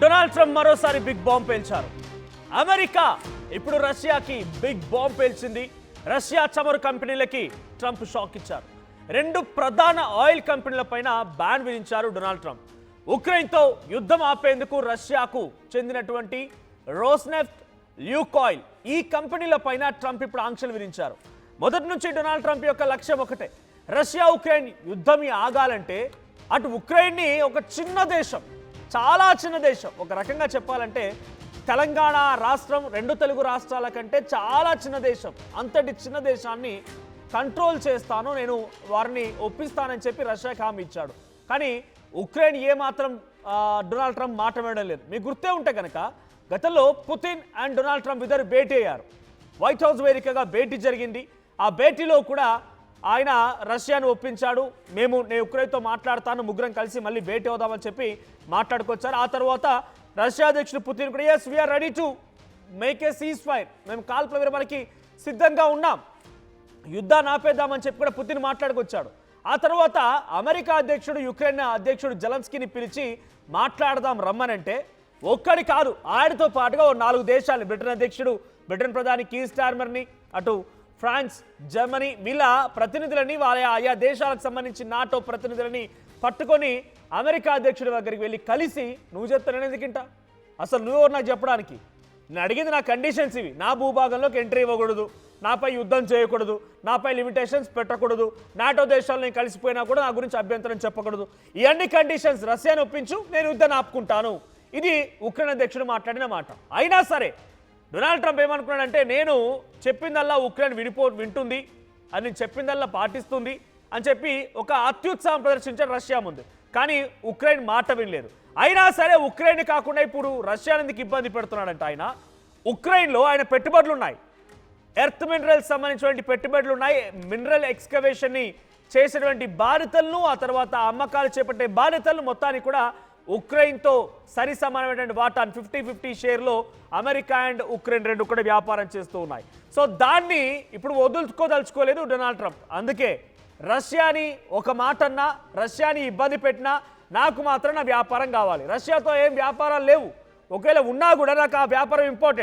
Donald Trump మరోసారి big bomb పేల్చారు. America ఇప్పుడు రష్యాకి big bomb పేల్చింది. Russia చమురు కంపెనీలకి ట్రంప్ షాక్ ఇచ్చారు. రెండు ప్రధాన ఆయిల్ కంపెనీలపైన బ్యాన్ విధించారు డొనాల్డ్ ట్రంప్. ఉక్రెయిన్తో యుద్ధం ఆపేందుకు రష్యాకు చెందినటువంటి రోస్నెఫ్ట్, ల్యూకాయిల్ ఈ కంపెనీలపైన ట్రంప్ ఇప్పుడు ఆంక్షలు విధించారు. మొదటి నుంచి డొనాల్డ్ ట్రంప్ యొక్క లక్ష్యం ఒకటే, రష్యా ఉక్రెయిన్ యుద్ధం ఆగాలంటే అటు ఉక్రెయిన్ని ఒక చిన్న దేశం, చాలా చిన్న దేశం, ఒక రకంగా చెప్పాలంటే తెలంగాణ రాష్ట్రం రెండు తెలుగు రాష్ట్రాల కంటే చాలా చిన్న దేశం, అంతటి చిన్న దేశాన్ని కంట్రోల్ చేస్తాను, నేను వారిని ఒప్పిస్తానని చెప్పి రష్యాకి హామీ ఇచ్చాడు. కానీ ఉక్రెయిన్ ఏమాత్రం డొనాల్డ్ ట్రంప్ మాట వినడం లేదు. మీకు గుర్తే ఉంటే కనుక గతంలో పుతిన్ అండ్ డొనాల్డ్ ట్రంప్ ఇద్దరు భేటీ అయ్యారు. వైట్ హౌస్ వేదికగా భేటీ జరిగింది. ఆ భేటీలో కూడా ఆయన రష్యాను ఒప్పించాడు. నేను ఉక్రెయిన్తో మాట్లాడతాను, ముగ్గురం కలిసి మళ్ళీ భేటీ అవుదామని చెప్పి మాట్లాడుకొచ్చారు. ఆ తర్వాత రష్యా అధ్యక్షుడు పుతిన్ కూడా yes we are ready to make a cease fire, మేము కాల్పుల విరమణకి సిద్ధంగా ఉన్నాం, యుద్ధాన్ని ఆపేద్దామని చెప్పి కూడా పుతిన్ మాట్లాడుకొచ్చాడు. ఆ తర్వాత అమెరికా అధ్యక్షుడు యుక్రెయిన్ అధ్యక్షుడు జెలెన్స్కీని పిలిచి మాట్లాడదాం రమ్మనంటే ఒక్కడి కాదు, ఆయనతో పాటుగా 4 దేశాలు, బ్రిటన్ అధ్యక్షుడు, బ్రిటన్ ప్రధాని కీర్ స్టార్మర్ని, అటు ఫ్రాన్స్, జర్మనీ వీళ్ళ ప్రతినిధులని, వాళ్ళ ఆయా దేశాలకు సంబంధించి నాటో ప్రతినిధులని పట్టుకొని అమెరికా అధ్యక్షుడి దగ్గరికి వెళ్ళి కలిసి, నువ్వు చెప్తాను ఎందుకింట, అసలు నువ్వు నాకు చెప్పడానికి, నేను అడిగింది నా కండిషన్స్ ఇవి, నా భూభాగంలోకి ఎంట్రీ ఇవ్వకూడదు, నాపై యుద్ధం చేయకూడదు, నాపై లిమిటేషన్స్ పెట్టకూడదు, నాటో దేశాల్లో నేను కలిసిపోయినా కూడా నా గురించి అభ్యంతరం చెప్పకూడదు, ఇవన్నీ కండిషన్స్, రష్యాను ఒప్పించు, నేను యుద్ధాన్ని ఆపుకుంటాను. ఇది ఉక్రెయిన్ అధ్యక్షుడు మాట్లాడిన మాట. అయినా సరే డొనాల్డ్ ట్రంప్ ఏమనుకున్నాడంటే, నేను చెప్పిందల్లా ఉక్రెయిన్ వింటుంది అని, నేను చెప్పిందల్లా పాటిస్తుంది అని చెప్పి ఒక అత్యుత్సాహం ప్రదర్శించాడు రష్యా ముందు. కానీ ఉక్రెయిన్ మాట వినలేదు. అయినా సరే ఉక్రెయిన్ కాకుండా ఇప్పుడు రష్యాని ఎందుకు ఇబ్బంది పెడుతున్నాడంటే, ఆయన ఉక్రెయిన్లో ఆయన పెట్టుబడులు ఉన్నాయి, ఎర్త్ మినరల్స్ సంబంధించినటువంటి పెట్టుబడులు ఉన్నాయి, మినరల్ ఎక్స్కవేషన్ని చేసేటువంటి బాధ్యతలను, ఆ తర్వాత అమ్మకాలు చేపట్టే బాధ్యతలను మొత్తాన్ని కూడా ఉక్రెయిన్తో సరి సమానమైనటువంటి వాటాను 50-50 షేర్లో అమెరికా అండ్ ఉక్రెయిన్ రెండు కూడా వ్యాపారం చేస్తూ ఉన్నాయి. సో దాన్ని ఇప్పుడు వదులుకోదలుచుకోలేదు డొనాల్డ్ ట్రంప్. అందుకే రష్యాని ఒక మాట అన్నా, రష్యాని ఇబ్బంది పెట్టినా నాకు మాత్రం నా వ్యాపారం కావాలి, రష్యాతో ఏం వ్యాపారాలు లేవు, ఒకవేళ ఉన్నా కూడా నాకు ఆ వ్యాపారం ఇంపార్టెంట్.